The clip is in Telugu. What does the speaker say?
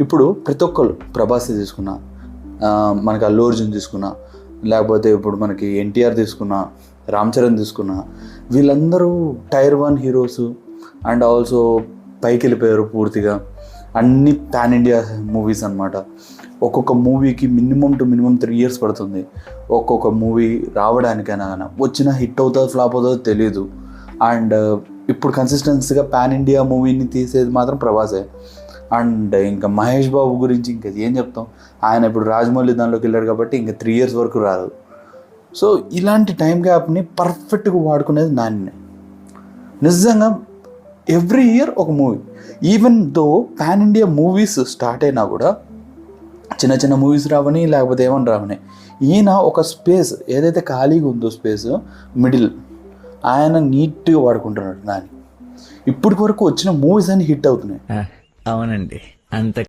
ఇప్పుడు ప్రతి ఒక్కరు ప్రభాస్ తీసుకున్నా, మనకి అల్లు అర్జున్ తీసుకున్నా, లేకపోతే ఇప్పుడు మనకి ఎన్టీఆర్ తీసుకున్నా, రామ్ చరణ్ తీసుకున్నా, వీళ్ళందరూ టైర్ 1 హీరోస్ అండ్ ఆల్సో పైకి వెళ్ళిపోయారు పూర్తిగా. అన్ని పాన్ ఇండియా మూవీస్ అనమాట. ఒక్కొక్క మూవీకి మినిమం 3 years పడుతుంది ఒక్కొక్క మూవీ రావడానికైనా. వచ్చిన హిట్ అవుతుందో ఫ్లాప్ అవుతుందో తెలియదు. అండ్ ఇప్పుడు కన్సిస్టెన్సీగా పాన్ ఇండియా మూవీని తీసేది మాత్రం ప్రభాసే. అండ్ ఇంకా మహేష్ బాబు గురించి ఇంకా ఏం చెప్తాం, ఆయన ఇప్పుడు రాజమౌళి దానిలోకి వెళ్ళాడు కాబట్టి ఇంకా 3 years వరకు రాదు. సో ఇలాంటి టైం గ్యాప్ని పర్ఫెక్ట్గా వాడుకునేది నాన్నే. నిజంగా ఎవ్రీ ఇయర్ ఒక movie. Even though pan India movies start అయినా కూడా చిన్న చిన్న మూవీస్ రావని, లేకపోతే ఏమని రావని, ఈయన ఒక స్పేస్ ఏదైతే ఖాళీగా ఉందో స్పేస్ మిడిల్ ఆయన నీట్గా వాడుకుంటున్నాడు దాన్ని. ఇప్పటి వరకు వచ్చిన మూవీస్ అన్ని హిట్ అవుతున్నాయి. అవునండి, అంత